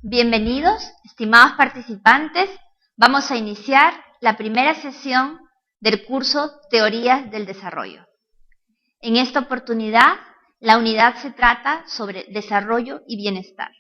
Bienvenidos, estimados participantes. Vamos a iniciar la primera sesión del curso Teorías del Desarrollo. En esta oportunidad, la unidad se trata sobre desarrollo y bienestar.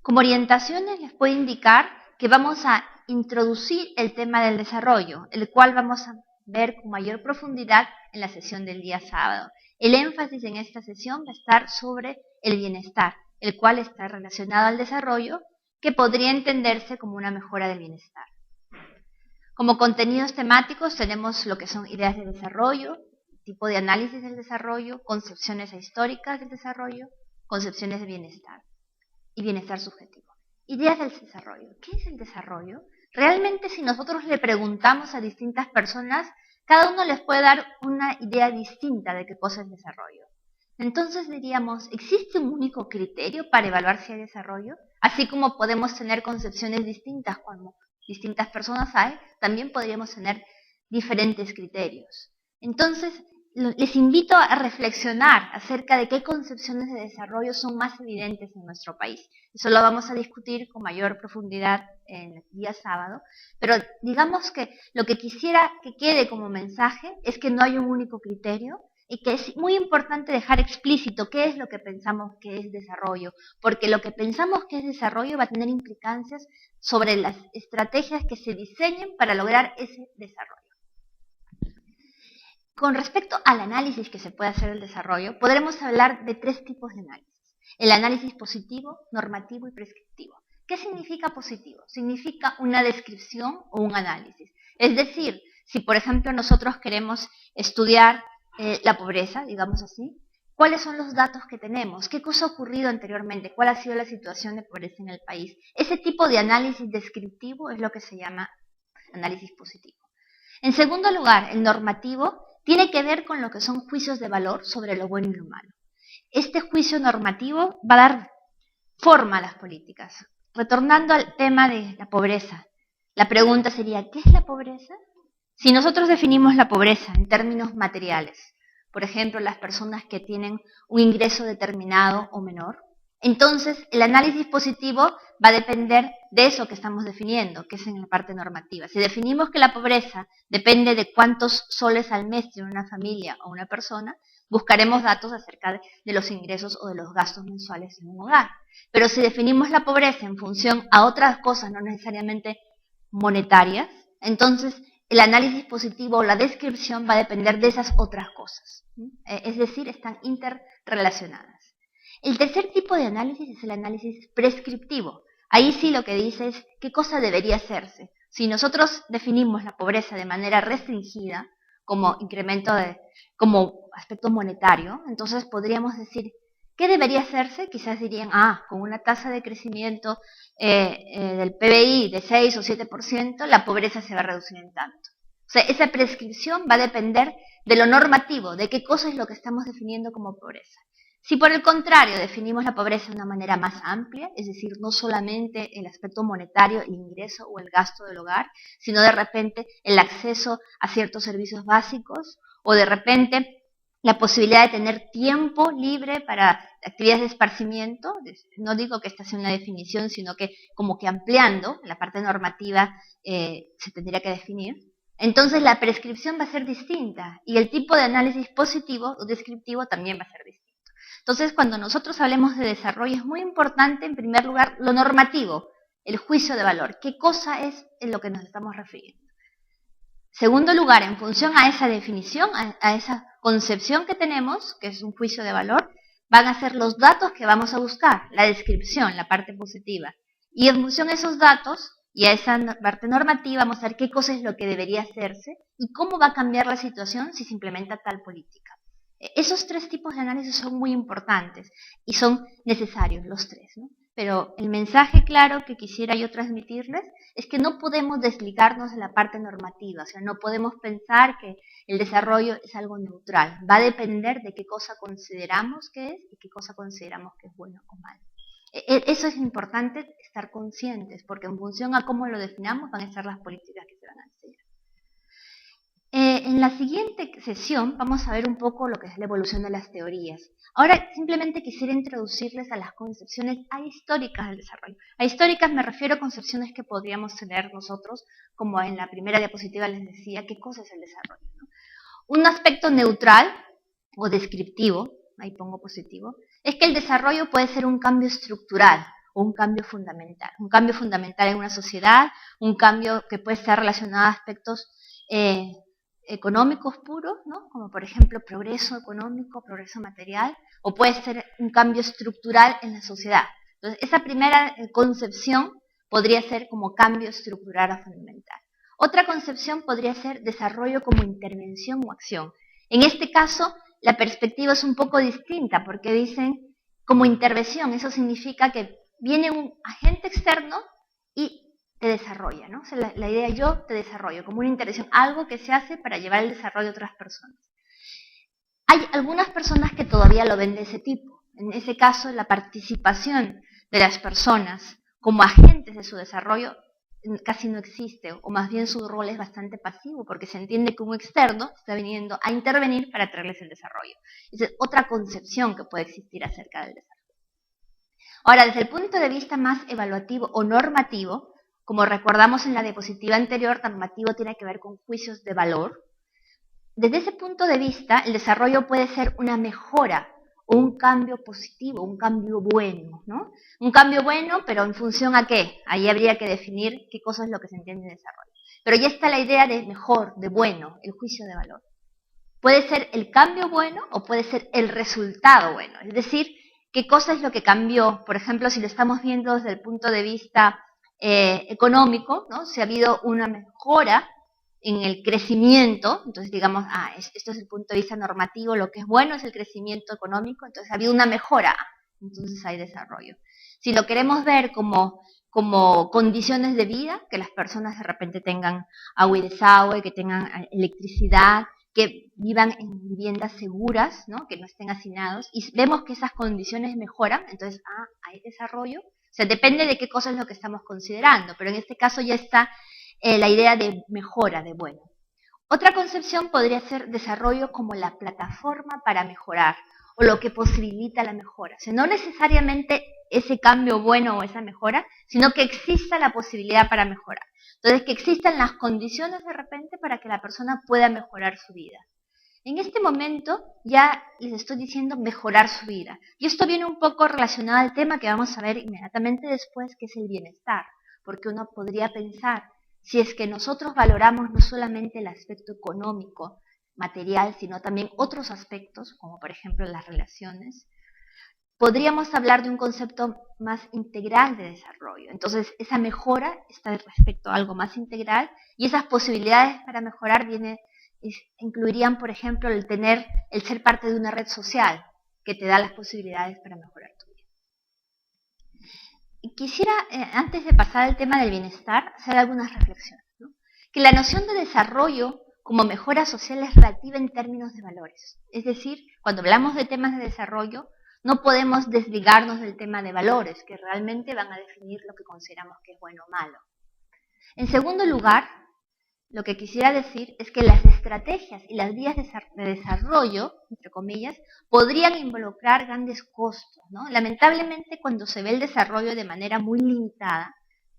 Como orientaciones les puedo indicar que vamos a introducir el tema del desarrollo, el cual vamos a ver con mayor profundidad en la sesión del día sábado. El énfasis en esta sesión va a estar sobre el bienestar, el cual está relacionado al desarrollo, que podría entenderse como una mejora del bienestar. Como contenidos temáticos tenemos lo que son ideas de desarrollo, tipo de análisis del desarrollo, concepciones históricas del desarrollo, concepciones de bienestar y bienestar subjetivo. Ideas del desarrollo. ¿Qué es el desarrollo? Realmente, si nosotros le preguntamos a distintas personas, cada uno les puede dar una idea distinta de qué cosa es desarrollo. Entonces diríamos, ¿existe un único criterio para evaluar si hay desarrollo? Así como podemos tener concepciones distintas cuando distintas personas hay, también podríamos tener diferentes criterios. Entonces, les invito a reflexionar acerca de qué concepciones de desarrollo son más evidentes en nuestro país. Eso lo vamos a discutir con mayor profundidad en el día sábado, pero digamos que lo que quisiera que quede como mensaje es que no hay un único criterio y que es muy importante dejar explícito qué es lo que pensamos que es desarrollo, porque lo que pensamos que es desarrollo va a tener implicancias sobre las estrategias que se diseñen para lograr ese desarrollo. Con respecto al análisis que se puede hacer del desarrollo, podremos hablar de tres tipos de análisis. El análisis positivo, normativo y prescriptivo. ¿Qué significa positivo? Significa una descripción o un análisis. Es decir, si por ejemplo nosotros queremos estudiar la pobreza, digamos así, ¿cuáles son los datos que tenemos? ¿Qué cosa ha ocurrido anteriormente? ¿Cuál ha sido la situación de pobreza en el país? Ese tipo de análisis descriptivo es lo que se llama análisis positivo. En segundo lugar, el normativo tiene que ver con lo que son juicios de valor sobre lo bueno y lo malo. Este juicio normativo va a dar forma a las políticas. Retornando al tema de la pobreza, la pregunta sería, ¿qué es la pobreza? Si nosotros definimos la pobreza en términos materiales, por ejemplo, las personas que tienen un ingreso determinado o menor, entonces el análisis positivo va a depender de eso que estamos definiendo, que es en la parte normativa. Si definimos que la pobreza depende de cuántos soles al mes tiene una familia o una persona, buscaremos datos acerca de los ingresos o de los gastos mensuales en un hogar. Pero si definimos la pobreza en función a otras cosas, no necesariamente monetarias, entonces el análisis positivo o la descripción va a depender de esas otras cosas. Es decir, están interrelacionadas. El tercer tipo de análisis es el análisis prescriptivo. Ahí sí lo que dice es qué cosa debería hacerse. Si nosotros definimos la pobreza de manera restringida, como incremento como aspecto monetario, entonces podríamos decir, ¿qué debería hacerse? Quizás dirían, con una tasa de crecimiento del PBI de 6 o 7%, la pobreza se va a reducir en tanto. O sea, esa prescripción va a depender de lo normativo, de qué cosa es lo que estamos definiendo como pobreza. Si por el contrario definimos la pobreza de una manera más amplia, es decir, no solamente el aspecto monetario, el ingreso o el gasto del hogar, sino de repente el acceso a ciertos servicios básicos o de repente la posibilidad de tener tiempo libre para actividades de esparcimiento, no digo que esta sea una definición, sino que como que ampliando la parte normativa se tendría que definir. Entonces la prescripción va a ser distinta y el tipo de análisis positivo o descriptivo también va a ser distinto. Entonces, cuando nosotros hablemos de desarrollo, es muy importante, en primer lugar, lo normativo, el juicio de valor. ¿Qué cosa es en lo que nos estamos refiriendo? Segundo lugar, en función a esa definición, a esa concepción que tenemos, que es un juicio de valor, van a ser los datos que vamos a buscar, la descripción, la parte positiva. Y en función a esos datos y a esa parte normativa, vamos a ver qué cosa es lo que debería hacerse y cómo va a cambiar la situación si se implementa tal política. Esos tres tipos de análisis son muy importantes y son necesarios los tres, ¿no? Pero el mensaje claro que quisiera yo transmitirles es que no podemos desligarnos de la parte normativa, o sea, no podemos pensar que el desarrollo es algo neutral, va a depender de qué cosa consideramos que es y qué cosa consideramos que es bueno o malo. Eso es importante estar conscientes, porque en función a cómo lo definamos van a ser las políticas que se van a enseñar. En la siguiente sesión vamos a ver un poco lo que es la evolución de las teorías. Ahora simplemente quisiera introducirles a las concepciones ahistóricas del desarrollo. Ahistóricas me refiero a concepciones que podríamos tener nosotros, como en la primera diapositiva les decía, qué cosa es el desarrollo, ¿no? Un aspecto neutral o descriptivo, ahí pongo positivo, es que el desarrollo puede ser un cambio estructural o un cambio fundamental en una sociedad, un cambio que puede estar relacionado a aspectos económicos puros, ¿no? Como por ejemplo progreso económico, progreso material, o puede ser un cambio estructural en la sociedad. Entonces, esa primera concepción podría ser como cambio estructural o fundamental. Otra concepción podría ser desarrollo como intervención o acción. En este caso, la perspectiva es un poco distinta porque dicen como intervención, eso significa que viene un agente externo y te desarrolla, ¿no? O sea, la idea yo te desarrollo, como una intervención, algo que se hace para llevar el desarrollo a otras personas. Hay algunas personas que todavía lo ven de ese tipo. En ese caso, la participación de las personas como agentes de su desarrollo casi no existe, o más bien su rol es bastante pasivo, porque se entiende que un externo está viniendo a intervenir para traerles el desarrollo. Esa es otra concepción que puede existir acerca del desarrollo. Ahora, desde el punto de vista más evaluativo o normativo, como recordamos en la diapositiva anterior, normativo tiene que ver con juicios de valor. Desde ese punto de vista, el desarrollo puede ser una mejora o un cambio positivo, un cambio bueno, ¿no? Un cambio bueno, pero en función a qué. Ahí habría que definir qué cosa es lo que se entiende en desarrollo. Pero ya está la idea de mejor, de bueno, el juicio de valor. Puede ser el cambio bueno o puede ser el resultado bueno. Es decir, qué cosa es lo que cambió. Por ejemplo, si lo estamos viendo desde el punto de vista económico, ¿no? Si ha habido una mejora en el crecimiento, entonces digamos, esto es el punto de vista normativo, lo que es bueno es el crecimiento económico, entonces ha habido una mejora, entonces hay desarrollo. Si lo queremos ver como condiciones de vida, que las personas de repente tengan agua y desagüe, que tengan electricidad, que vivan en viviendas seguras, ¿no? Que no estén hacinados, y vemos que esas condiciones mejoran, entonces, hay desarrollo. O sea, depende de qué cosa es lo que estamos considerando, pero en este caso ya está la idea de mejora, de bueno. Otra concepción podría ser desarrollo como la plataforma para mejorar, o lo que posibilita la mejora. O sea, no necesariamente ese cambio bueno o esa mejora, sino que exista la posibilidad para mejorar. Entonces, que existan las condiciones de repente para que la persona pueda mejorar su vida. En este momento ya les estoy diciendo mejorar su vida. Y esto viene un poco relacionado al tema que vamos a ver inmediatamente después, que es el bienestar. Porque uno podría pensar, si es que nosotros valoramos no solamente el aspecto económico, material, sino también otros aspectos, como por ejemplo las relaciones, podríamos hablar de un concepto más integral de desarrollo. Entonces, esa mejora está respecto a algo más integral y esas posibilidades para mejorar incluirían, por ejemplo, el ser parte de una red social que te da las posibilidades para mejorar tu vida. Y quisiera, antes de pasar al tema del bienestar, hacer algunas reflexiones, ¿no? Que la noción de desarrollo como mejora social es relativa en términos de valores. Es decir, cuando hablamos de temas de desarrollo, no podemos desligarnos del tema de valores, que realmente van a definir lo que consideramos que es bueno o malo. En segundo lugar, lo que quisiera decir es que las estrategias y las vías de desarrollo, entre comillas, podrían involucrar grandes costos, ¿no? Lamentablemente, cuando se ve el desarrollo de manera muy limitada,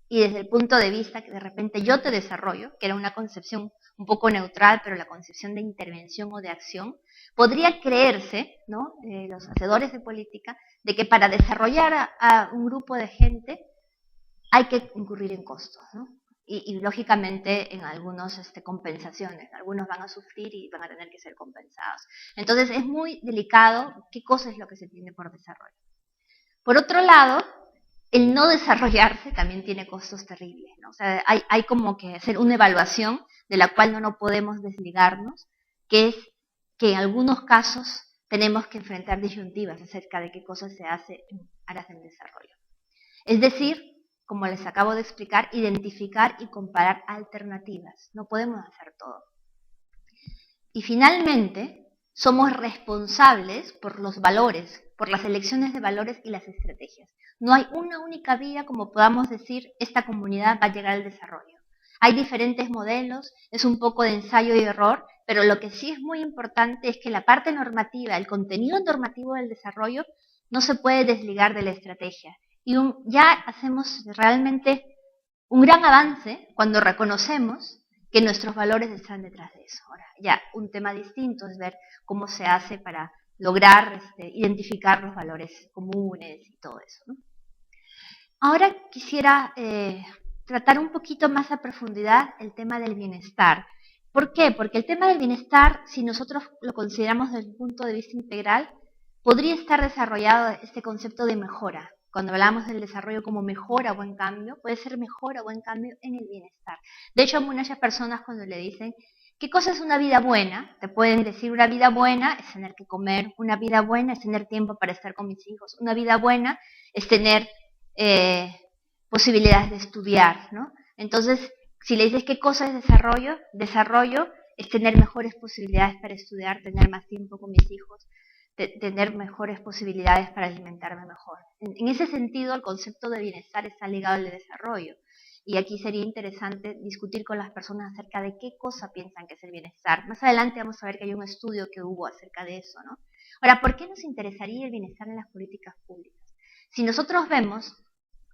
y desde el punto de vista que de repente yo te desarrollo, que era una concepción un poco neutral, pero la concepción de intervención o de acción, podría creerse, ¿no? Los hacedores de política, de que para desarrollar a un grupo de gente hay que incurrir en costos, ¿no? Y lógicamente en algunas compensaciones, algunos van a sufrir y van a tener que ser compensados. Entonces es muy delicado qué cosa es lo que se tiene por desarrollo. Por otro lado, el no desarrollarse también tiene costos terribles, ¿no? O sea, hay como que hacer una evaluación de la cual no podemos desligarnos, que es que en algunos casos tenemos que enfrentar disyuntivas acerca de qué cosas se hace en áreas del desarrollo. Es decir, como les acabo de explicar, identificar y comparar alternativas. No podemos hacer todo. Y finalmente, somos responsables por los valores, por las elecciones de valores y las estrategias. No hay una única vía como podamos decir, esta comunidad va a llegar al desarrollo. Hay diferentes modelos, es un poco de ensayo y error, pero lo que sí es muy importante es que la parte normativa, el contenido normativo del desarrollo, no se puede desligar de la estrategia. Y ya hacemos realmente un gran avance cuando reconocemos que nuestros valores están detrás de eso. Ahora, ya un tema distinto es ver cómo se hace para lograr identificar los valores comunes y todo eso, ¿no? Ahora quisiera tratar un poquito más a profundidad el tema del bienestar. ¿Por qué? Porque el tema del bienestar, si nosotros lo consideramos desde un punto de vista integral, podría estar desarrollado este concepto de mejora. Cuando hablamos del desarrollo como mejora o buen cambio, puede ser mejora o buen cambio en el bienestar. De hecho, muchas personas cuando le dicen ¿qué cosa es una vida buena? Te pueden decir una vida buena es tener que comer, una vida buena es tener tiempo para estar con mis hijos, una vida buena es tener posibilidades de estudiar, ¿no? Entonces, si le dices qué cosa es desarrollo, desarrollo es tener mejores posibilidades para estudiar, tener más tiempo con mis hijos, tener mejores posibilidades para alimentarme mejor. En ese sentido, el concepto de bienestar está ligado al desarrollo. Y aquí sería interesante discutir con las personas acerca de qué cosa piensan que es el bienestar. Más adelante vamos a ver que hay un estudio que hubo acerca de eso, ¿no? Ahora, ¿por qué nos interesaría el bienestar en las políticas públicas? Si nosotros vemos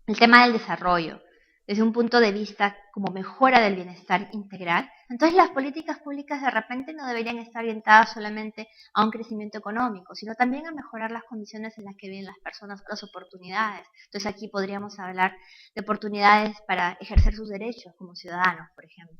el tema del desarrollo desde un punto de vista como mejora del bienestar integral, entonces las políticas públicas de repente no deberían estar orientadas solamente a un crecimiento económico, sino también a mejorar las condiciones en las que viven las personas, las oportunidades. Entonces aquí podríamos hablar de oportunidades para ejercer sus derechos como ciudadanos, por ejemplo.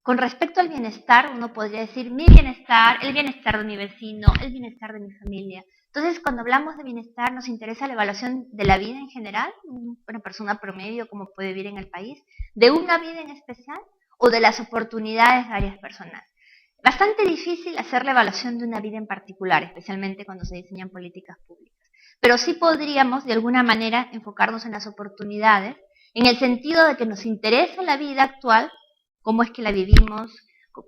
Con respecto al bienestar, uno podría decir mi bienestar, el bienestar de mi vecino, el bienestar de mi familia. Entonces, cuando hablamos de bienestar, nos interesa la evaluación de la vida en general, una persona promedio, cómo puede vivir en el país, de una vida en especial o de las oportunidades de varias personas. Bastante difícil hacer la evaluación de una vida en particular, especialmente cuando se diseñan políticas públicas. Pero sí podríamos, de alguna manera, enfocarnos en las oportunidades, en el sentido de que nos interesa la vida actual, cómo es que la vivimos,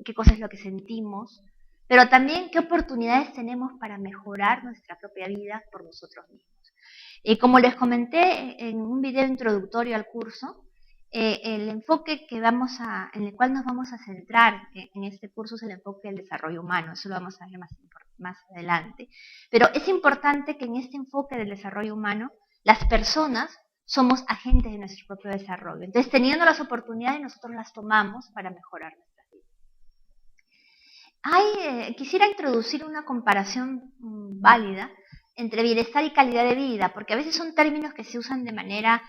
qué cosa es lo que sentimos, pero también qué oportunidades tenemos para mejorar nuestra propia vida por nosotros mismos. Como les comenté en un video introductorio al curso, el enfoque en el cual nos vamos a centrar en este curso es el enfoque del desarrollo humano, eso lo vamos a ver más adelante. Pero es importante que en este enfoque del desarrollo humano, las personas somos agentes de nuestro propio desarrollo. Entonces, teniendo las oportunidades, nosotros las tomamos para mejorar nuestra vida. Quisiera introducir una comparación válida entre bienestar y calidad de vida, porque a veces son términos que se usan de manera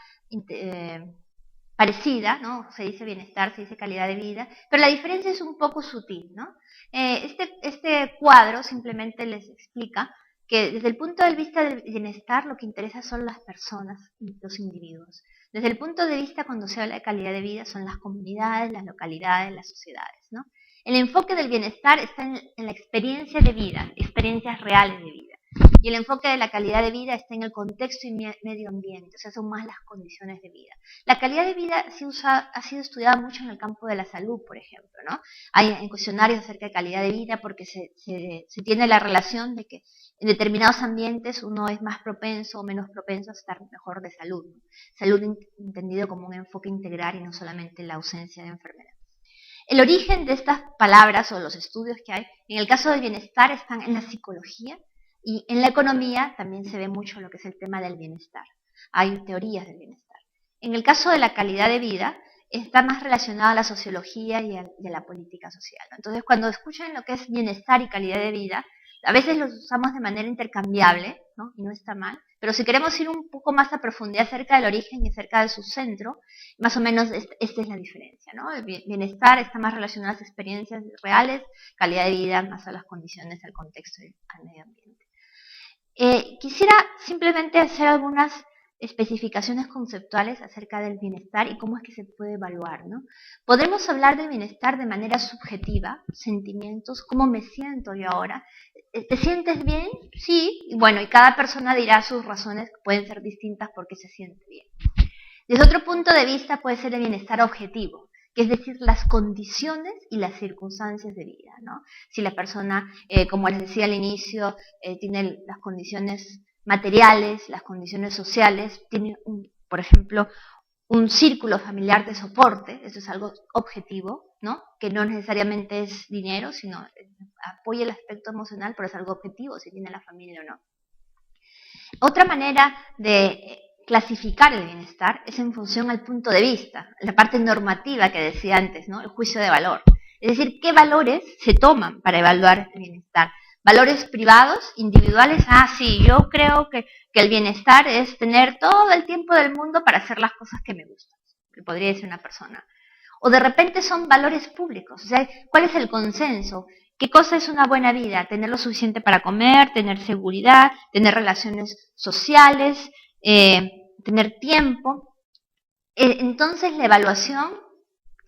parecida, ¿no? Se dice bienestar, se dice calidad de vida, pero la diferencia es un poco sutil, ¿no? Este cuadro simplemente les explica que desde el punto de vista del bienestar lo que interesa son las personas, los individuos. Desde el punto de vista cuando se habla de calidad de vida son las comunidades, las localidades, las sociedades, ¿no? El enfoque del bienestar está en la experiencia de vida, experiencias reales de vida. Y el enfoque de la calidad de vida está en el contexto y medio ambiente, o sea, son más las condiciones de vida. La calidad de vida ha sido estudiada mucho en el campo de la salud, por ejemplo, ¿no? Hay cuestionarios acerca de calidad de vida porque se tiene la relación de que en determinados ambientes uno es más propenso o menos propenso a estar mejor de salud, ¿no? Salud entendido como un enfoque integral y no solamente la ausencia de enfermedad. El origen de estas palabras o los estudios que hay, en el caso del bienestar, están en la psicología y en la economía también se ve mucho lo que es el tema del bienestar. Hay teorías del bienestar. En el caso de la calidad de vida, está más relacionada a la sociología y a la política social. Entonces, cuando escuchan lo que es bienestar y calidad de vida, a veces los usamos de manera intercambiable, ¿no? Y no está mal, pero si queremos ir un poco más a profundidad acerca del origen y acerca de su centro, más o menos esta es la diferencia, ¿no? El bienestar está más relacionado a las experiencias reales, calidad de vida más a las condiciones, al contexto y al medio ambiente. Quisiera simplemente hacer algunas especificaciones conceptuales acerca del bienestar y cómo es que se puede evaluar, ¿no? Podemos hablar del bienestar de manera subjetiva, sentimientos, cómo me siento yo ahora. ¿Te sientes bien? Sí. Y bueno, y cada persona dirá sus razones que pueden ser distintas porque se siente bien. Desde otro punto de vista puede ser el bienestar objetivo, que es decir, las condiciones y las circunstancias de vida, ¿no? Si la persona, como les decía al inicio, tiene las condiciones materiales, las condiciones sociales, tiene, por ejemplo, un círculo familiar de soporte, eso es algo objetivo, ¿no? Que no necesariamente es dinero, sino apoya el aspecto emocional, pero es algo objetivo, si tiene la familia o no. Otra manera de clasificar el bienestar es en función al punto de vista, la parte normativa que decía antes, ¿no? El juicio de valor. Es decir, qué valores se toman para evaluar el bienestar. Valores privados, individuales, sí, yo creo que el bienestar es tener todo el tiempo del mundo para hacer las cosas que me gustan, que podría decir una persona. O de repente son valores públicos, o sea, ¿cuál es el consenso? ¿Qué cosa es una buena vida? Tener lo suficiente para comer, tener seguridad, tener relaciones sociales, tener tiempo. Entonces la evaluación,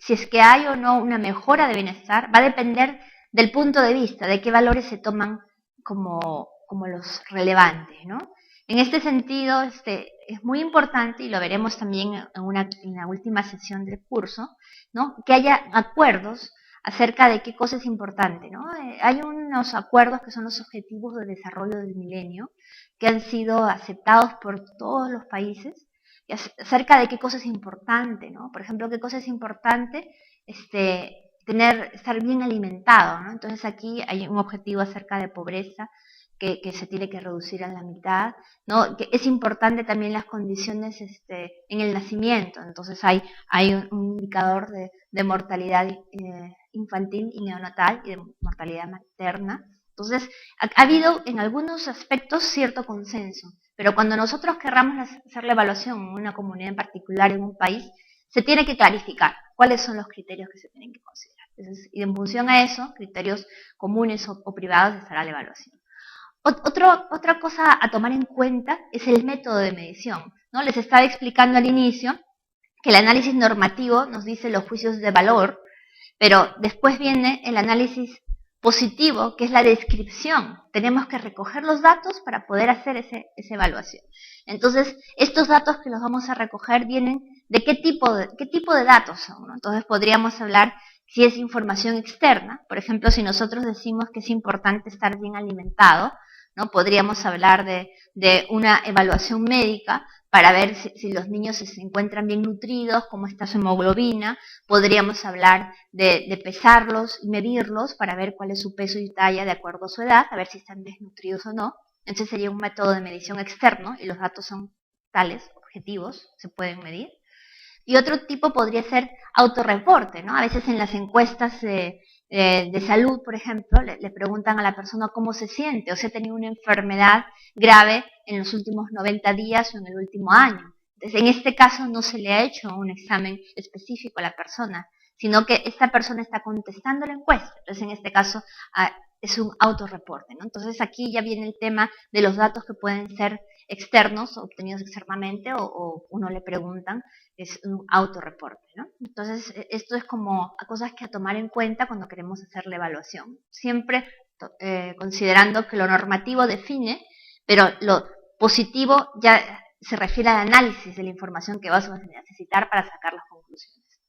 si es que hay o no una mejora de bienestar, va a depender del punto de vista, de qué valores se toman como los relevantes, ¿no? En este sentido, es muy importante, y lo veremos también en la última sesión del curso, ¿no? Que haya acuerdos acerca de qué cosa es importante, ¿no? Hay unos acuerdos que son los Objetivos de Desarrollo del Milenio, que han sido aceptados por todos los países, acerca de qué cosa es importante, ¿no? Por ejemplo, qué cosa es importante estar bien alimentado, ¿no? Entonces aquí hay un objetivo acerca de pobreza que se tiene que reducir a la mitad, ¿no? Que es importante también las condiciones en el nacimiento, entonces hay un indicador de mortalidad infantil y neonatal y de mortalidad materna. Entonces, ha habido en algunos aspectos cierto consenso, pero cuando nosotros querramos hacer la evaluación en una comunidad en particular, en un país, se tiene que clarificar cuáles son los criterios que se tienen que considerar. Entonces, y en función a eso, criterios comunes o privados, estará la evaluación. Otra cosa a tomar en cuenta es el método de medición, ¿no? Les estaba explicando al inicio que el análisis normativo nos dice los juicios de valor, pero después viene el análisis positivo, que es la descripción. Tenemos que recoger los datos para poder hacer esa evaluación. Entonces, estos datos que los vamos a recoger vienen de qué tipo de datos son, ¿no? Entonces, podríamos hablar si es información externa. Por ejemplo, si nosotros decimos que es importante estar bien alimentado, ¿no? Podríamos hablar de una evaluación médica para ver si los niños se encuentran bien nutridos, cómo está su hemoglobina. Podríamos hablar de pesarlos y medirlos para ver cuál es su peso y talla de acuerdo a su edad, a ver si están desnutridos o no. Entonces sería un método de medición externo y los datos son tales, objetivos, se pueden medir. Y otro tipo podría ser autorreporte, ¿no? A veces en las encuestas de salud, por ejemplo, le preguntan a la persona cómo se siente o si ha tenido una enfermedad grave en los últimos 90 días o en el último año. Entonces, en este caso no se le ha hecho un examen específico a la persona, sino que esta persona está contestando la encuesta. Entonces, en este caso es un autorreporte, ¿no? Entonces, aquí ya viene el tema de los datos que pueden ser externos, obtenidos externamente, o uno le preguntan, es un autorreporte, ¿no? Entonces, esto es como cosas que a tomar en cuenta cuando queremos hacer la evaluación. Siempre considerando que lo normativo define, pero lo positivo ya se refiere al análisis de la información que vas a necesitar para sacar las conclusiones.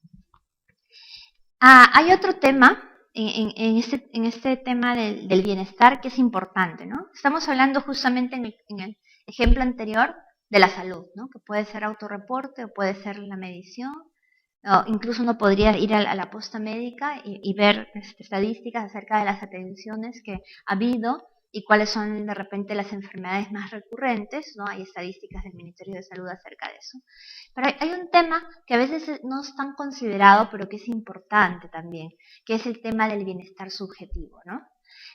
Hay otro tema en este tema del bienestar que es importante, ¿no? Estamos hablando justamente en el ejemplo anterior de la salud, ¿no? Que puede ser autorreporte o puede ser la medición, o incluso uno podría ir a la posta médica y ver estadísticas acerca de las atenciones que ha habido y cuáles son de repente las enfermedades más recurrentes, ¿no? Hay estadísticas del Ministerio de Salud acerca de eso. Pero hay un tema que a veces no es tan considerado, pero que es importante también, que es el tema del bienestar subjetivo, ¿no?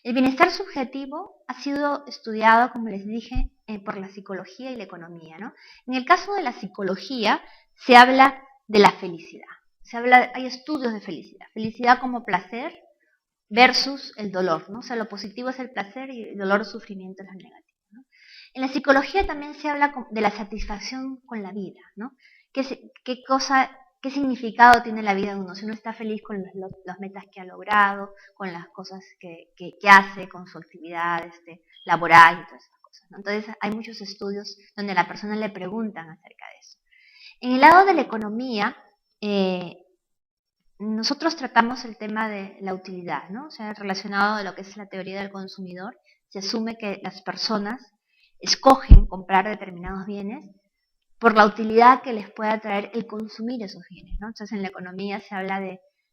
El bienestar subjetivo ha sido estudiado, como les dije, por la psicología y la economía, ¿no? En el caso de la psicología se habla de la felicidad. Hay estudios de felicidad. Felicidad como placer versus el dolor, ¿no? O sea, lo positivo es el placer y el dolor o sufrimiento es lo negativo, ¿no? En la psicología también se habla de la satisfacción con la vida, ¿no? ¿Qué significado tiene la vida de uno? Si uno está feliz con las metas que ha logrado, con las cosas que hace, con su actividad laboral y todas esas cosas, ¿no? Entonces hay muchos estudios donde a la persona le preguntan acerca de eso. En el lado de la economía, nosotros tratamos el tema de la utilidad, ¿no? O sea, relacionado a lo que es la teoría del consumidor, se asume que las personas escogen comprar determinados bienes por la utilidad que les pueda traer el consumir esos bienes, ¿no? Entonces en la economía se habla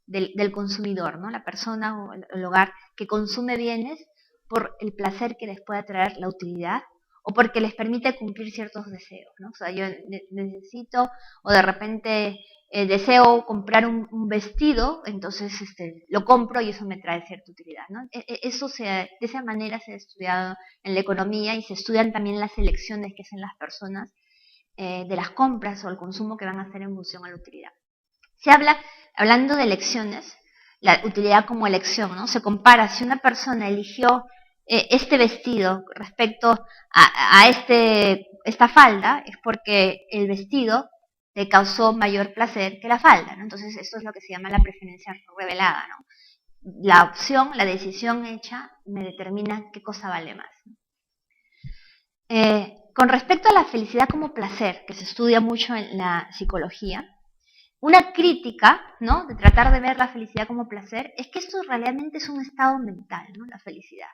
del consumidor, ¿no? La persona o el hogar que consume bienes por el placer que les pueda traer la utilidad o porque les permite cumplir ciertos deseos, ¿no? O sea, yo necesito o de repente deseo comprar un vestido, entonces lo compro y eso me trae cierta utilidad, ¿no? Eso de esa manera se ha estudiado en la economía y se estudian también las elecciones que hacen las personas de las compras o el consumo que van a hacer en función a la utilidad. Se habla, hablando de elecciones, la utilidad como elección, ¿no? Se compara si una persona eligió este vestido respecto a esta falda, es porque el vestido le causó mayor placer que la falda, ¿no? Entonces esto es lo que se llama la preferencia revelada, ¿no? La opción, la decisión hecha me determina qué cosa vale más. Con respecto a la felicidad como placer, que se estudia mucho en la psicología, una crítica, ¿no?, de tratar de ver la felicidad como placer, es que esto realmente es un estado mental, ¿no?, la felicidad.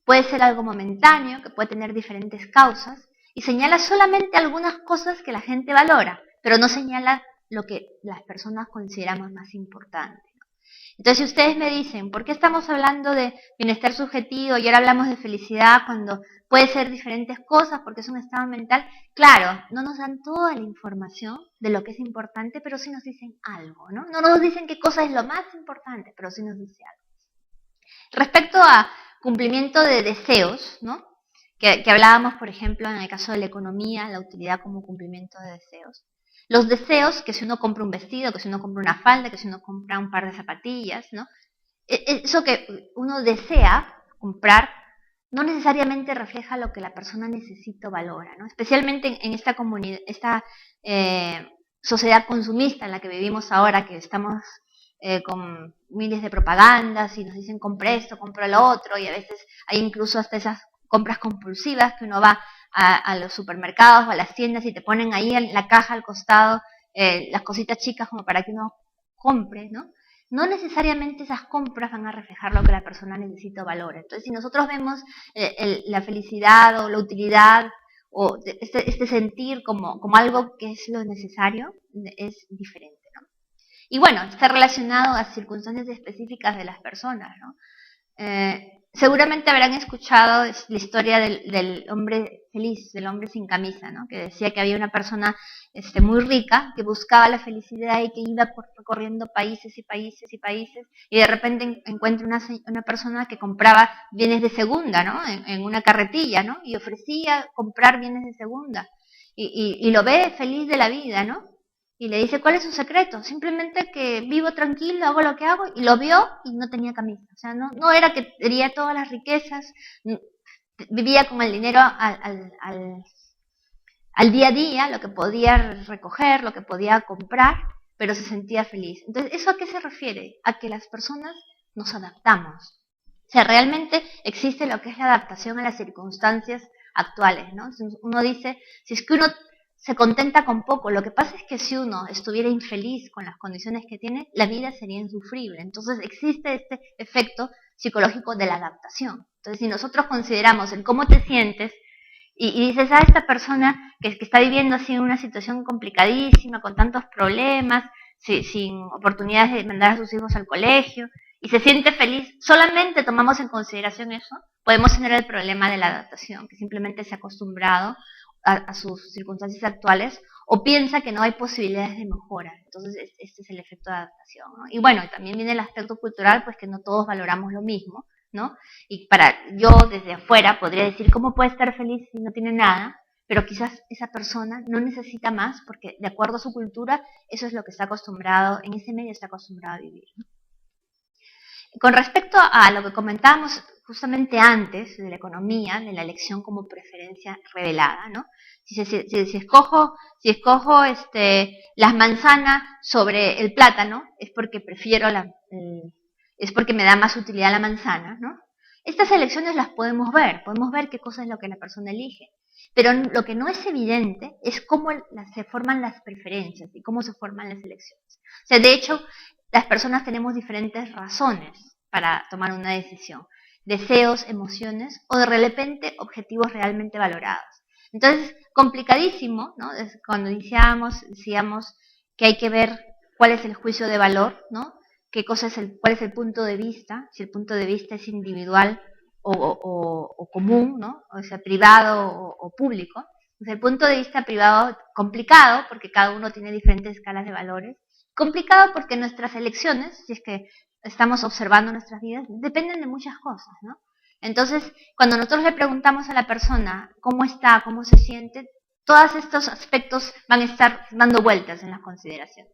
Puede ser algo momentáneo, que puede tener diferentes causas, y señala solamente algunas cosas que la gente valora, pero no señala lo que las personas consideramos más importante. Entonces, si ustedes me dicen, ¿por qué estamos hablando de bienestar subjetivo y ahora hablamos de felicidad cuando puede ser diferentes cosas porque es un estado mental? Claro, no nos dan toda la información de lo que es importante, pero sí nos dicen algo, ¿no? No nos dicen qué cosa es lo más importante, pero sí nos dice algo. Respecto a cumplimiento de deseos, ¿no?, que hablábamos, por ejemplo, en el caso de la economía, la utilidad como cumplimiento de deseos. Los deseos, que si uno compra un vestido, que si uno compra una falda, que si uno compra un par de zapatillas, ¿no?, eso que uno desea comprar no necesariamente refleja lo que la persona necesita o valora, ¿no? Especialmente en esta comunidad, esta sociedad consumista en la que vivimos ahora, que estamos con miles de propagandas y nos dicen compra esto, compra lo otro, y a veces hay incluso hasta esas compras compulsivas que uno va a los supermercados o a las tiendas y te ponen ahí en la caja al costado las cositas chicas como para que uno compre, ¿no? No necesariamente esas compras van a reflejar lo que la persona necesita o valora. Entonces, si nosotros vemos la felicidad o la utilidad o este sentir como algo que es lo necesario, es diferente, ¿no? Y bueno, está relacionado a circunstancias específicas de las personas, ¿no? Seguramente habrán escuchado la historia del hombre feliz, del hombre sin camisa, ¿no?, que decía que había una persona muy rica que buscaba la felicidad y que iba recorriendo países y países y países y de repente encuentra una persona que compraba bienes de segunda, ¿no?, en una carretilla, ¿no?, y ofrecía comprar bienes de segunda y lo ve feliz de la vida, ¿no? Y le dice, ¿cuál es su secreto? Simplemente que vivo tranquilo, hago lo que hago, y lo vio y no tenía camisa. O sea, no era que tenía todas las riquezas, vivía con el dinero al día a día, lo que podía recoger, lo que podía comprar, pero se sentía feliz. Entonces, ¿eso a qué se refiere? A que las personas nos adaptamos. O sea, realmente existe lo que es la adaptación a las circunstancias actuales, ¿no? Uno dice, si es que uno se contenta con poco, lo que pasa es que si uno estuviera infeliz con las condiciones que tiene, la vida sería insufrible. Entonces existe este efecto psicológico de la adaptación. Entonces, si nosotros consideramos el cómo te sientes y dices, esta persona que está viviendo así en una situación complicadísima, con tantos problemas, sin oportunidades de mandar a sus hijos al colegio, y se siente feliz, solamente tomamos en eso, podemos tener el problema de la adaptación, que simplemente se ha acostumbrado a sus circunstancias actuales o piensa que no hay posibilidades de mejora. Entonces, este es el efecto de adaptación, ¿no? Y bueno, también viene el aspecto cultural, pues que no todos valoramos lo mismo, ¿no? Y yo desde afuera podría decir, ¿cómo puede estar feliz si no tiene nada? Pero quizás esa persona no necesita más porque de acuerdo a su cultura, eso es lo que está acostumbrado, en ese medio está acostumbrado a vivir, ¿no? Con respecto a lo que comentábamos justamente antes de la economía, de la elección como preferencia revelada, ¿no? Si escojo las manzanas sobre el plátano, es porque prefiero es porque me da más utilidad la manzana, ¿no? Estas elecciones las podemos ver qué cosa es lo que la persona elige. Pero lo que no es evidente es cómo se forman las preferencias y cómo se forman las elecciones. O sea, de hecho, las personas tenemos diferentes razones para tomar una decisión, deseos, emociones o de repente objetivos realmente valorados. Entonces, complicadísimo, ¿no? Cuando iniciábamos, decíamos que hay que ver cuál es el juicio de valor, ¿no? Cuál es el punto de vista, si el punto de vista es individual o común, ¿no? O sea, privado o público. Desde el punto de vista privado, complicado, porque cada uno tiene diferentes escalas de valores. Complicado porque nuestras elecciones, si es que estamos observando nuestras vidas, dependen de muchas cosas, ¿no? Entonces, cuando nosotros le preguntamos a la persona cómo está, cómo se siente, todos estos aspectos van a estar dando vueltas en las consideraciones.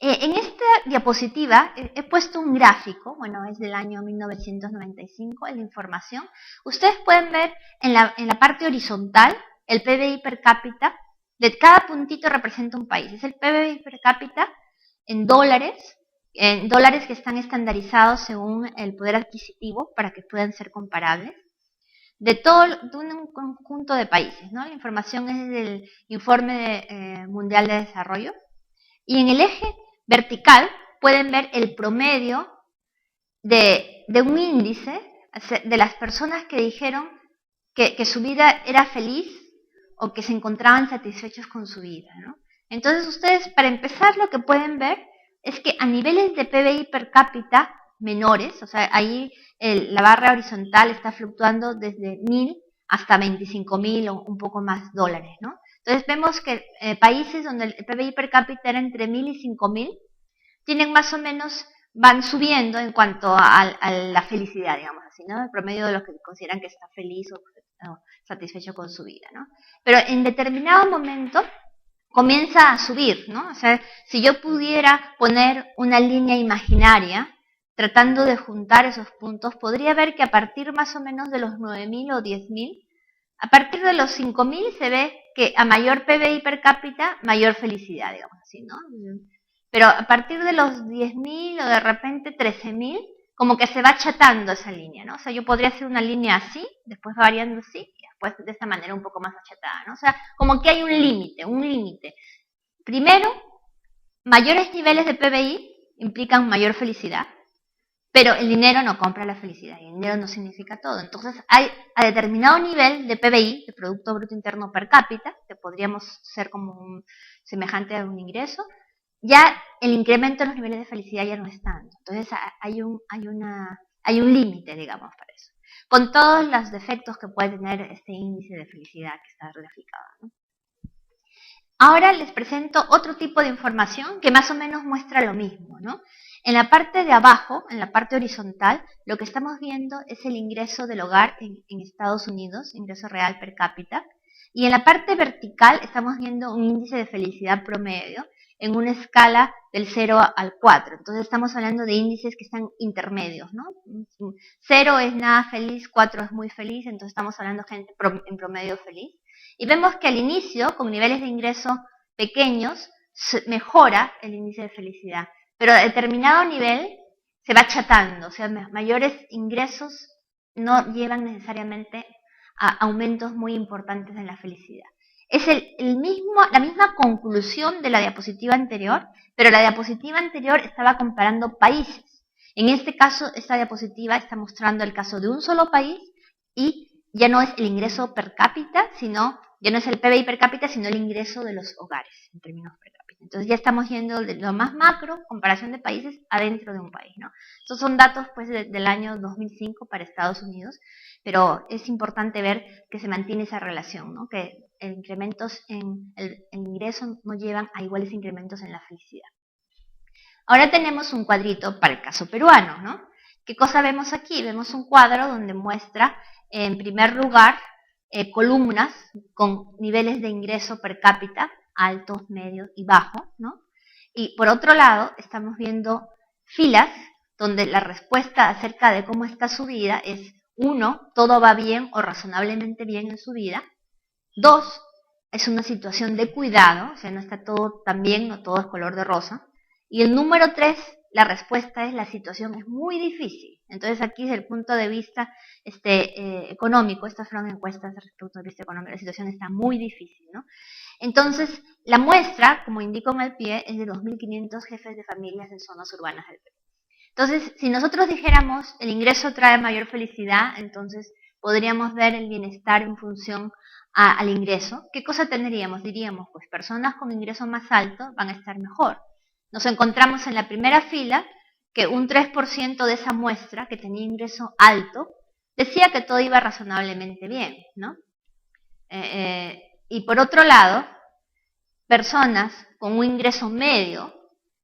En esta diapositiva he puesto un gráfico, bueno, es del año 1995, en la información. Ustedes pueden ver en la parte horizontal el PBI per cápita, de cada puntito representa un país. Es el PBI per cápita en dólares que están estandarizados según el poder adquisitivo para que puedan ser comparables, de un conjunto de países, ¿no? La información es del Informe Mundial de Desarrollo. Y en el eje vertical pueden ver el promedio de un índice de las personas que dijeron que su vida era feliz o que se encontraban satisfechos con su vida, ¿no? Entonces ustedes, para empezar, lo que pueden ver es que a niveles de PBI per cápita menores, o sea, ahí la barra horizontal está fluctuando desde 1.000 hasta 25.000 o un poco más dólares, ¿no? Entonces vemos que países donde el PBI per cápita era entre 1.000 y 5.000, tienen más o menos, van subiendo en cuanto a la felicidad, digamos así, ¿no? El promedio de los que consideran que está feliz o satisfecho con su vida, ¿no? Pero en determinado momento comienza a subir, ¿no? O sea, si yo pudiera poner una línea imaginaria tratando de juntar esos puntos, podría ver que a partir más o menos de los 9.000 o 10.000, a partir de los 5.000 se ve que a mayor PBI per cápita, mayor felicidad, digamos así, ¿no? Pero a partir de los 10.000 o de repente 13.000, como que se va achatando esa línea, ¿no? O sea, yo podría hacer una línea así, después variando así, y después de esta manera un poco más achatada, ¿no? O sea, como que hay un límite, un límite. Primero, mayores niveles de PBI implican mayor felicidad, pero el dinero no compra la felicidad, y el dinero no significa todo. Entonces, hay a determinado nivel de PBI, de Producto Bruto Interno per cápita, que podríamos ser como semejante a un ingreso, ya el incremento en los niveles de felicidad ya no es tanto. Entonces hay un límite, digamos, para eso. Con todos los defectos que puede tener este índice de felicidad que está graficado, ¿no? Ahora les presento otro tipo de información que más o menos muestra lo mismo, ¿no? En la parte de abajo, en la parte horizontal, lo que estamos viendo es el ingreso del hogar en Estados Unidos, ingreso real per cápita. Y en la parte vertical estamos viendo un índice de felicidad promedio en una escala del 0 al 4. Entonces estamos hablando de índices que están intermedios, ¿no? 0 es nada feliz, 4 es muy feliz, entonces estamos hablando de gente en promedio feliz. Y vemos que al inicio, con niveles de ingreso pequeños, mejora el índice de felicidad, pero a determinado nivel se va achatando, o sea, mayores ingresos no llevan necesariamente a aumentos muy importantes en la felicidad. Es la misma conclusión de la diapositiva anterior, pero la diapositiva anterior estaba comparando países. En este caso, esta diapositiva está mostrando el caso de un solo país y ya no es el ingreso per cápita, ya no es el PBI per cápita, sino el ingreso de los hogares en términos per cápita. Entonces ya estamos yendo de lo más macro, comparación de países, adentro de un país, ¿no? Estos son datos pues del año 2005 para Estados Unidos, pero es importante ver que se mantiene esa relación, ¿no? Que incrementos en el ingreso no llevan a iguales incrementos en la felicidad. Ahora tenemos un cuadrito para el caso peruano, ¿no? ¿Qué cosa vemos aquí? Vemos un cuadro donde muestra, en primer lugar, columnas con niveles de ingreso per cápita, altos, medios y bajos, ¿no? Y por otro lado, estamos viendo filas donde la respuesta acerca de cómo está su vida es 1, todo va bien o razonablemente bien en su vida. 2, es una situación de cuidado, o sea, no está todo tan bien, no todo es color de rosa. Y el número 3, la respuesta es la situación es muy difícil. Entonces aquí desde el punto de vista económico, estas fueron encuestas desde el punto de vista económico, la situación está muy difícil, ¿no? Entonces, la muestra, como indico en el pie, es de 2.500 jefes de familias en zonas urbanas del Perú. Entonces, si nosotros dijéramos el ingreso trae mayor felicidad, entonces podríamos ver el bienestar en función al ingreso. ¿Qué cosa tendríamos? Diríamos, pues personas con ingreso más alto van a estar mejor. Nos encontramos en la primera fila que un 3% de esa muestra que tenía ingreso alto decía que todo iba razonablemente bien, ¿no? Y por otro lado, personas con un ingreso medio,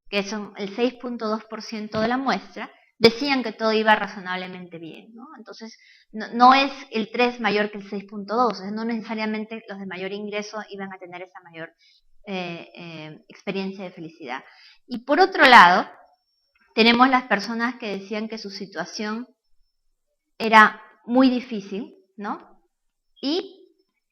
que son el 6.2% de la muestra, decían que todo iba razonablemente bien, ¿no? Entonces, no es el 3 mayor que el 6.2, no necesariamente los de mayor ingreso iban a tener esa mayor experiencia de felicidad. Y por otro lado, tenemos las personas que decían que su situación era muy difícil, ¿no? Y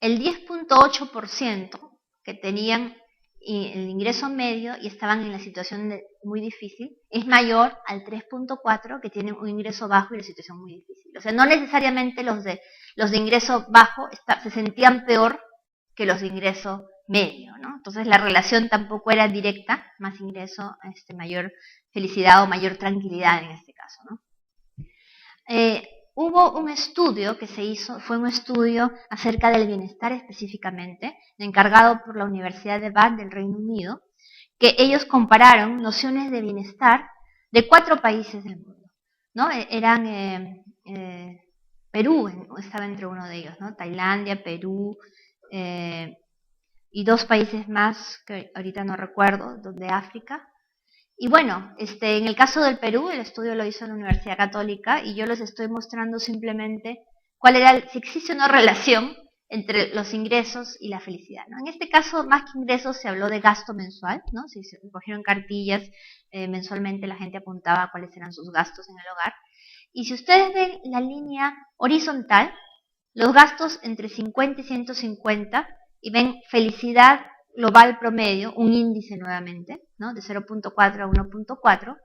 el 10.8% que tenían el ingreso medio y estaban en la situación muy difícil es mayor al 3.4% que tienen un ingreso bajo y la situación muy difícil. O sea, no necesariamente los de ingreso bajo se sentían peor que los de ingreso medio, ¿no? Entonces la relación tampoco era directa, más ingreso, mayor felicidad o mayor tranquilidad en este caso, ¿no? Hubo un estudio que se hizo, fue un estudio acerca del bienestar específicamente, encargado por la Universidad de Bath del Reino Unido, que ellos compararon nociones de bienestar de 4 países del mundo, ¿no? Eran Perú, estaba entre uno de ellos, ¿no? Tailandia, Perú, y 2 países más que ahorita no recuerdo, de África. Y bueno, en el caso del Perú, el estudio lo hizo en la Universidad Católica y yo les estoy mostrando simplemente si existe una relación entre los ingresos y la felicidad, ¿no? En este caso, más que ingresos, se habló de gasto mensual, ¿no? Si se cogieron cartillas, mensualmente la gente apuntaba cuáles eran sus gastos en el hogar. Y si ustedes ven la línea horizontal, los gastos entre 50 y 150, y ven felicidad global promedio, un índice nuevamente, ¿no? De 0.4 a 1.4,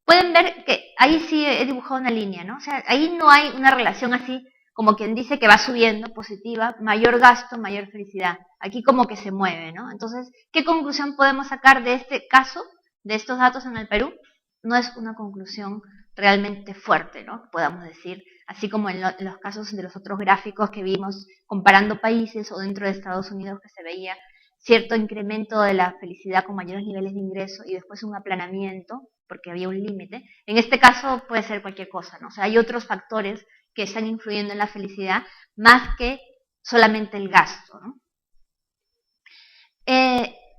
pueden ver que ahí sí he dibujado una línea, ¿no? O sea, ahí no hay una relación así como quien dice que va subiendo, positiva, mayor gasto, mayor felicidad. Aquí como que se mueve, ¿no? Entonces, ¿qué conclusión podemos sacar de este caso, de estos datos en el Perú? No es una conclusión realmente fuerte, ¿no? Podamos decir, así como en los casos de los otros gráficos que vimos comparando países o dentro de Estados Unidos que se veía cierto incremento de la felicidad con mayores niveles de ingreso y después un aplanamiento, porque había un límite. En este caso puede ser cualquier cosa, ¿no? O sea, hay otros factores que están influyendo en la felicidad más que solamente el gasto, ¿no?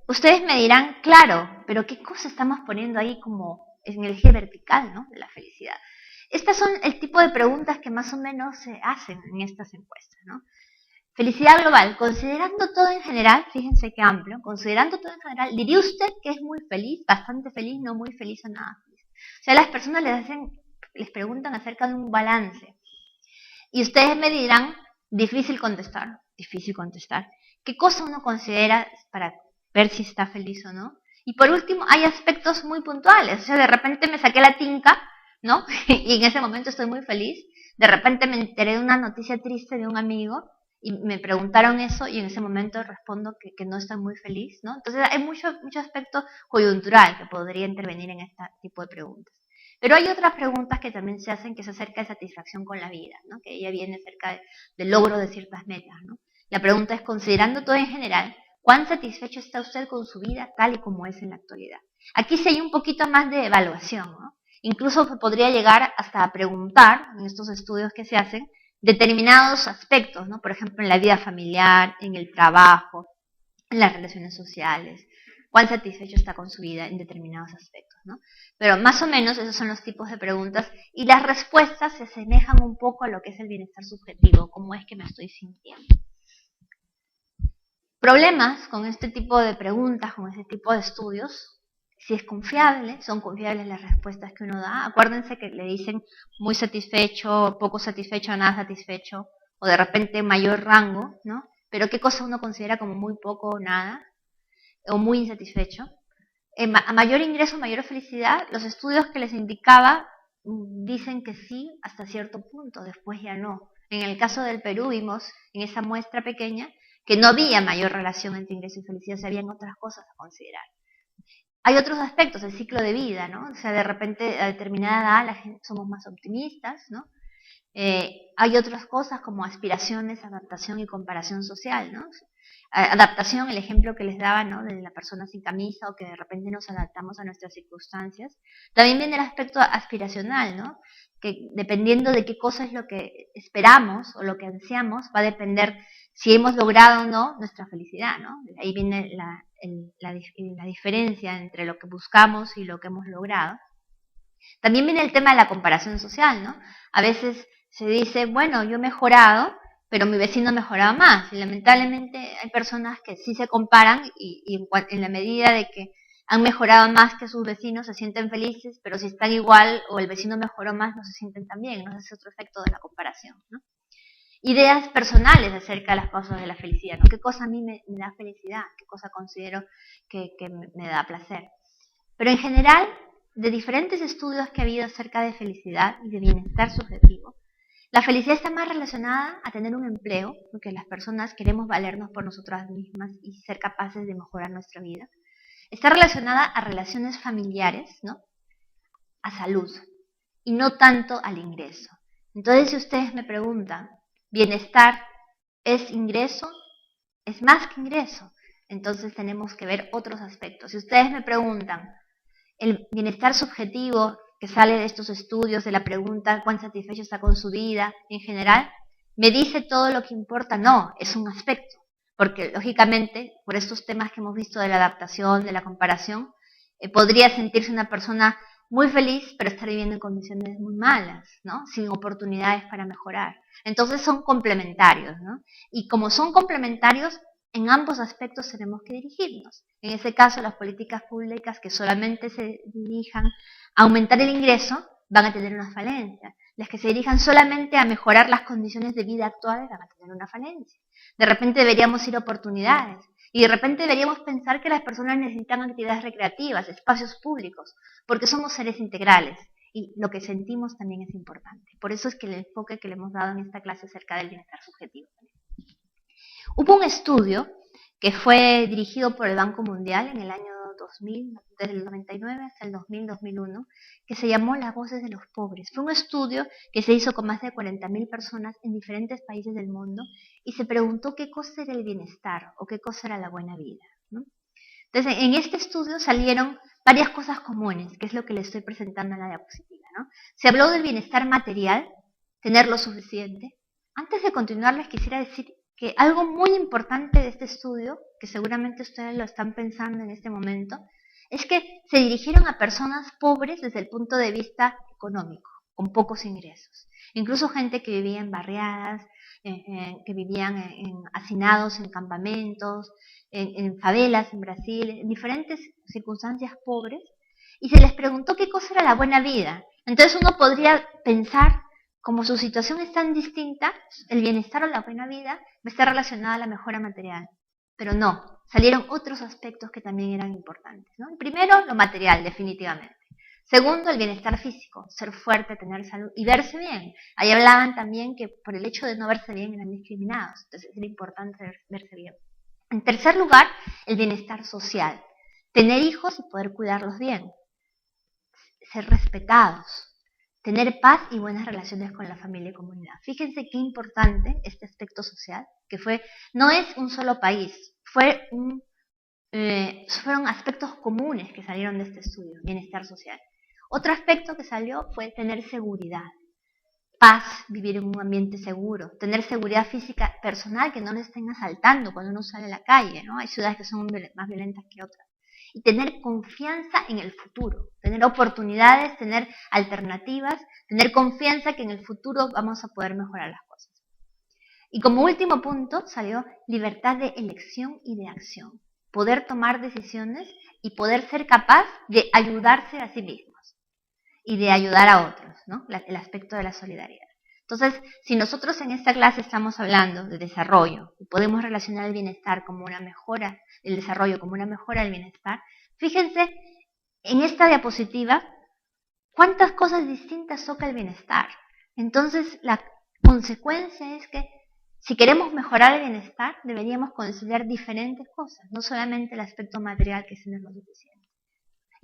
Ustedes me dirán, claro, pero ¿qué cosa estamos poniendo ahí como en el eje vertical, ¿no? De la felicidad? Estas son el tipo de preguntas que más o menos se hacen en estas encuestas, ¿no? Felicidad global, considerando todo en general, fíjense qué amplio, considerando todo en general, ¿diría usted que es muy feliz, bastante feliz, no muy feliz o nada feliz? O sea, las personas les preguntan acerca de un balance. Y ustedes me dirán, difícil contestar. ¿Qué cosa uno considera para ver si está feliz o no? Y por último, hay aspectos muy puntuales. O sea, de repente me saqué la tinca, ¿no? Y en ese momento estoy muy feliz. De repente me enteré de una noticia triste de un amigo y me preguntaron eso y en ese momento respondo que no estoy muy feliz, ¿no? Entonces hay mucho aspecto coyuntural que podría intervenir en este tipo de preguntas. Pero hay otras preguntas que también se hacen que es acerca de satisfacción con la vida, ¿no? Que ella viene acerca del logro de ciertas metas, ¿no? La pregunta es, considerando todo en general, ¿cuán satisfecho está usted con su vida tal y como es en la actualidad? Aquí sí hay un poquito más de evaluación, ¿no? Incluso se podría llegar hasta a preguntar, en estos estudios que se hacen, determinados aspectos, ¿no? Por ejemplo, en la vida familiar, en el trabajo, en las relaciones sociales, cuán satisfecho está con su vida en determinados aspectos, ¿no? Pero más o menos esos son los tipos de preguntas y las respuestas se asemejan un poco a lo que es el bienestar subjetivo, cómo es que me estoy sintiendo. Problemas con este tipo de preguntas, con este tipo de estudios, si es confiable, son confiables las respuestas que uno da. Acuérdense que le dicen muy satisfecho, poco satisfecho, nada satisfecho, o de repente mayor rango, ¿no? Pero ¿qué cosa uno considera como muy poco o nada? O muy insatisfecho. A mayor ingreso, mayor felicidad, los estudios que les indicaba dicen que sí hasta cierto punto, después ya no. En el caso del Perú vimos en esa muestra pequeña que no había mayor relación entre ingreso y felicidad, se habían otras cosas a considerar. Hay otros aspectos, el ciclo de vida, ¿no? O sea, de repente a determinada edad somos más optimistas, ¿no? Hay otras cosas como aspiraciones, adaptación y comparación social, ¿no? Adaptación, el ejemplo que les daba, ¿no? De la persona sin camisa o que de repente nos adaptamos a nuestras circunstancias. También viene el aspecto aspiracional, ¿no? Que dependiendo de qué cosa es lo que esperamos o lo que ansiamos, va a depender si hemos logrado o no nuestra felicidad, ¿no? Ahí viene la diferencia entre lo que buscamos y lo que hemos logrado. También viene el tema de la comparación social, ¿no? A veces se dice, bueno, yo he mejorado, pero mi vecino ha mejorado más. Y lamentablemente hay personas que sí se comparan y en la medida de que han mejorado más que sus vecinos se sienten felices, pero si están igual o el vecino mejoró más no se sienten tan bien, ¿no? Ese es otro efecto de la comparación, ¿no? Ideas personales acerca de las cosas de la felicidad, ¿no? ¿Qué cosa a mí me da felicidad? ¿Qué cosa considero que me da placer? Pero en general, de diferentes estudios que ha habido acerca de felicidad y de bienestar subjetivo, la felicidad está más relacionada a tener un empleo, porque las personas queremos valernos por nosotras mismas y ser capaces de mejorar nuestra vida. Está relacionada a relaciones familiares, ¿no? A salud, y no tanto al ingreso. Entonces, si ustedes me preguntan, ¿bienestar es ingreso? Es más que ingreso. Entonces tenemos que ver otros aspectos. Si ustedes me preguntan, el bienestar subjetivo que sale de estos estudios, de la pregunta cuán satisfecho está con su vida en general, me dice todo lo que importa. No, es un aspecto, porque lógicamente por estos temas que hemos visto de la adaptación, de la comparación, podría sentirse una persona muy feliz, pero estar viviendo en condiciones muy malas, ¿no? Sin oportunidades para mejorar. Entonces son complementarios, ¿no? Y como son complementarios, en ambos aspectos tenemos que dirigirnos. En ese caso, las políticas públicas que solamente se dirijan a aumentar el ingreso van a tener una falencia. Las que se dirijan solamente a mejorar las condiciones de vida actuales van a tener una falencia. De repente deberíamos ir a oportunidades y de repente deberíamos pensar que las personas necesitan actividades recreativas, espacios públicos, porque somos seres integrales y lo que sentimos también es importante. Por eso es que el enfoque que le hemos dado en esta clase acerca del bienestar subjetivo. Hubo un estudio que fue dirigido por el Banco Mundial en el año 2000, desde el 99 hasta el 2000-2001, que se llamó Las voces de los pobres. Fue un estudio que se hizo con más de 40.000 personas en diferentes países del mundo y se preguntó qué cosa era el bienestar o qué cosa era la buena vida, ¿no? Entonces, en este estudio salieron varias cosas comunes, que es lo que les estoy presentando en la diapositiva, ¿no? Se habló del bienestar material, tener lo suficiente. Antes de continuar, les quisiera decir que algo muy importante de este estudio, que seguramente ustedes lo están pensando en este momento, es que se dirigieron a personas pobres desde el punto de vista económico, con pocos ingresos. Incluso gente que vivía en barriadas, que vivían hacinados en campamentos, en favelas en Brasil, en diferentes circunstancias pobres, y se les preguntó qué cosa era la buena vida. Entonces uno podría pensar, como su situación es tan distinta, el bienestar o la buena vida va a estar relacionada a la mejora material. Pero no, salieron otros aspectos que también eran importantes, ¿no? El primero, lo material, definitivamente. Segundo, el bienestar físico, ser fuerte, tener salud y verse bien. Ahí hablaban también que por el hecho de no verse bien eran discriminados, entonces era importante verse bien. En tercer lugar, el bienestar social, tener hijos y poder cuidarlos bien, ser respetados, tener paz y buenas relaciones con la familia y comunidad. Fíjense qué importante este aspecto social, que no es un solo país, fueron aspectos comunes que salieron de este estudio, bienestar social. Otro aspecto que salió fue tener seguridad, paz, vivir en un ambiente seguro, tener seguridad física personal, que no le estén asaltando cuando uno sale a la calle, ¿no? Hay ciudades que son más violentas que otras. Y tener confianza en el futuro, tener oportunidades, tener alternativas, tener confianza que en el futuro vamos a poder mejorar las cosas. Y como último punto salió libertad de elección y de acción, poder tomar decisiones y poder ser capaz de ayudarse a sí mismos y de ayudar a otros, ¿no? El aspecto de la solidaridad. Entonces, si nosotros en esta clase estamos hablando de desarrollo y podemos relacionar el bienestar como una mejora, el desarrollo como una mejora del bienestar, fíjense en esta diapositiva cuántas cosas distintas toca el bienestar. Entonces, la consecuencia es que si queremos mejorar el bienestar, deberíamos considerar diferentes cosas, no solamente el aspecto material que es lo suficiente.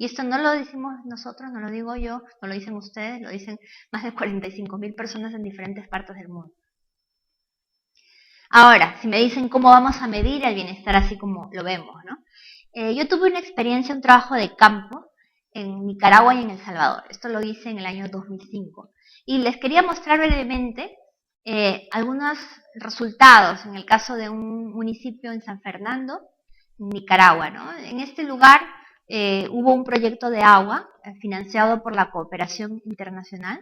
Y esto no lo decimos nosotros, no lo digo yo, no lo dicen ustedes, lo dicen más de 45.000 personas en diferentes partes del mundo. Ahora, si me dicen cómo vamos a medir el bienestar así como lo vemos, ¿no? Yo tuve una experiencia, un trabajo de campo en Nicaragua y en El Salvador. Esto lo hice en el año 2005. Y les quería mostrar brevemente algunos resultados en el caso de un municipio en San Fernando, Nicaragua, ¿no? En este lugar hubo un proyecto de agua financiado por la cooperación internacional,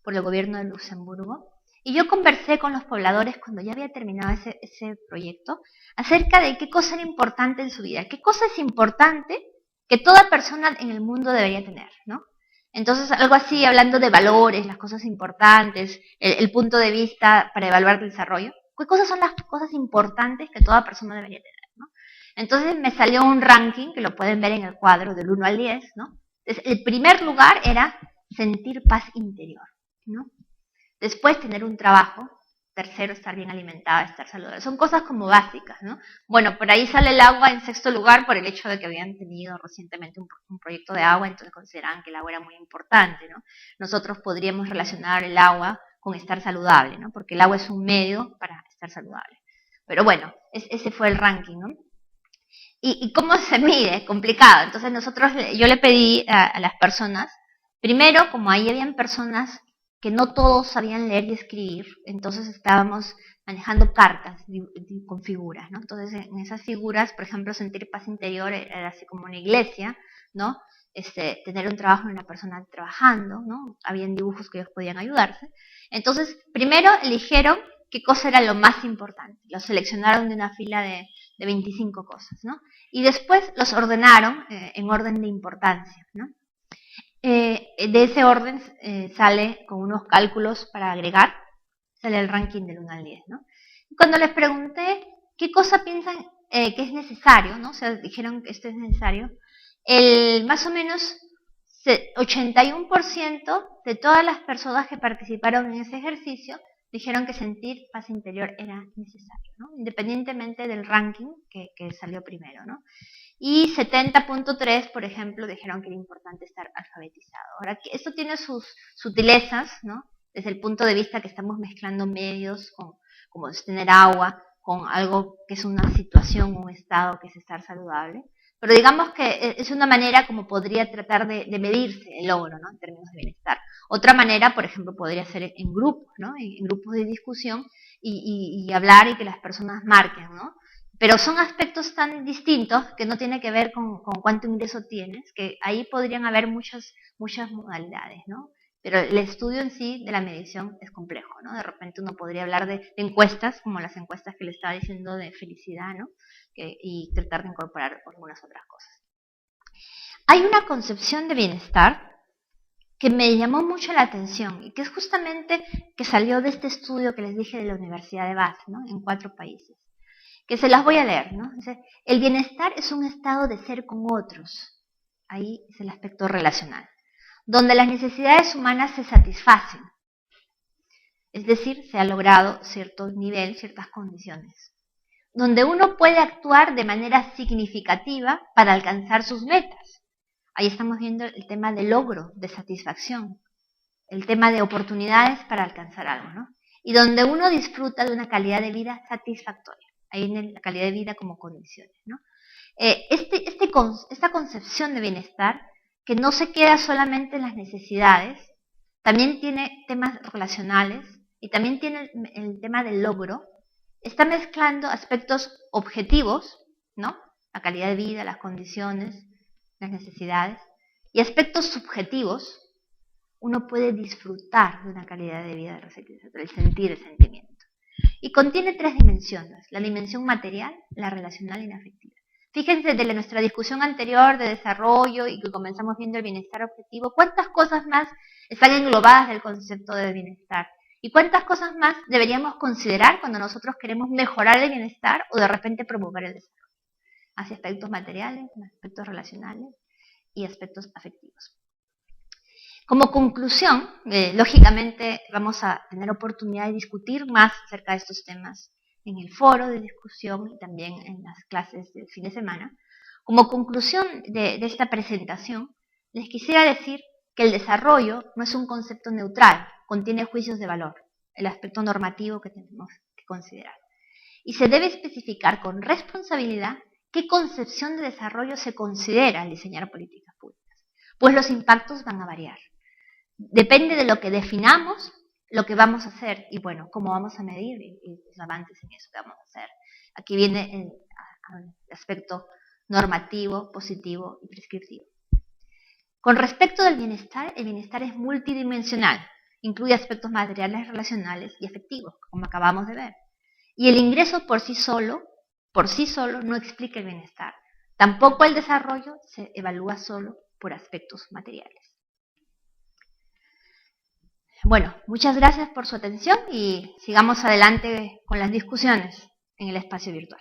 por el gobierno de Luxemburgo, y yo conversé con los pobladores cuando ya había terminado ese proyecto acerca de qué cosa era importante en su vida, qué cosa es importante que toda persona en el mundo debería tener, ¿no? Entonces, algo así, hablando de valores, las cosas importantes, el punto de vista para evaluar el desarrollo, ¿qué cosas son las cosas importantes que toda persona debería tener, ¿no? Entonces me salió un ranking, que lo pueden ver en el cuadro, del 1 al 10, ¿no? Entonces, el primer lugar era sentir paz interior, ¿no? Después, tener un trabajo. Tercero, estar bien alimentada, estar saludable. Son cosas como básicas, ¿no? Bueno, por ahí sale el agua en sexto lugar por el hecho de que habían tenido recientemente un proyecto de agua, entonces consideraban que el agua era muy importante, ¿no? Nosotros podríamos relacionar el agua con estar saludable, ¿no? Porque el agua es un medio para estar saludable. Pero bueno, ese fue el ranking, ¿no? ¿Y cómo se mide? Complicado. Entonces yo le pedí a las personas, primero, como ahí habían personas que no todos sabían leer y escribir, entonces estábamos manejando cartas con figuras, ¿no? Entonces en esas figuras, por ejemplo, sentir paz interior era así como una iglesia, ¿no? Tener un trabajo en una persona trabajando, ¿no? Habían dibujos que ellos podían ayudarse. Entonces, primero eligieron qué cosa era lo más importante. Lo seleccionaron de una fila de 25 cosas, ¿no? Y después los ordenaron en orden de importancia, ¿no? De ese orden sale con unos cálculos para agregar, sale el ranking del 1 al 10, ¿no? Cuando les pregunté qué cosa piensan que es necesario, ¿no? O sea, dijeron que esto es necesario, más o menos 81% de todas las personas que participaron en ese ejercicio dijeron que sentir paz interior era necesario, ¿no? Independientemente del ranking que salió primero, ¿no? Y 70.3, por ejemplo, dijeron que era importante estar alfabetizado. Ahora, esto tiene sus sutilezas, ¿no? Desde el punto de vista que estamos mezclando medios como es tener agua, con algo que es una situación, un estado que es estar saludable. Pero digamos que es una manera como podría tratar de medirse el logro, ¿no? En términos de bienestar. Otra manera, por ejemplo, podría ser en grupos, ¿no? En grupos de discusión y hablar y que las personas marquen, ¿no? Pero son aspectos tan distintos que no tiene que ver con cuánto ingreso tienes, que ahí podrían haber muchas modalidades, ¿no? Pero el estudio en sí de la medición es complejo, ¿no? De repente uno podría hablar de encuestas, como las encuestas que le estaba diciendo de felicidad, ¿no? Y tratar de incorporar algunas otras cosas. Hay una concepción de bienestar que me llamó mucho la atención y que es justamente que salió de este estudio que les dije de la Universidad de Bath, ¿no? En 4 países. Que se las voy a leer, ¿no? Dice, el bienestar es un estado de ser con otros. Ahí es el aspecto relacional. Donde las necesidades humanas se satisfacen. Es decir, se ha logrado cierto nivel, ciertas condiciones. Donde uno puede actuar de manera significativa para alcanzar sus metas. Ahí estamos viendo el tema de logro, de satisfacción. El tema de oportunidades para alcanzar algo, ¿no? Y donde uno disfruta de una calidad de vida satisfactoria. Ahí viene la calidad de vida como condiciones, ¿no? Esta concepción de bienestar, que no se queda solamente en las necesidades, también tiene temas relacionales y también tiene el tema del logro, está mezclando aspectos objetivos, ¿no? La calidad de vida, las condiciones, las necesidades, y aspectos subjetivos. Uno puede disfrutar de una calidad de vida, el sentir, el sentimiento. Y contiene 3 dimensiones, la dimensión material, la relacional y la afectiva. Fíjense de nuestra discusión anterior de desarrollo y que comenzamos viendo el bienestar objetivo, cuántas cosas más están englobadas del concepto de bienestar y cuántas cosas más deberíamos considerar cuando nosotros queremos mejorar el bienestar o de repente promover el desarrollo, hacia aspectos materiales, aspectos relacionales y aspectos afectivos. Como conclusión, lógicamente vamos a tener oportunidad de discutir más acerca de estos temas en el foro de discusión y también en las clases del fin de semana. Como conclusión de esta presentación, les quisiera decir que el desarrollo no es un concepto neutral, contiene juicios de valor, el aspecto normativo que tenemos que considerar. Y se debe especificar con responsabilidad qué concepción de desarrollo se considera al diseñar políticas públicas, pues los impactos van a variar. Depende de lo que definamos, lo que vamos a hacer y, bueno, cómo vamos a medir y los avances en eso que vamos a hacer. Aquí viene el aspecto normativo, positivo y prescriptivo. Con respecto del bienestar, el bienestar es multidimensional, incluye aspectos materiales, relacionales y afectivos, como acabamos de ver. Y el ingreso por sí solo no explica el bienestar. Tampoco el desarrollo se evalúa solo por aspectos materiales. Bueno, muchas gracias por su atención y sigamos adelante con las discusiones en el espacio virtual.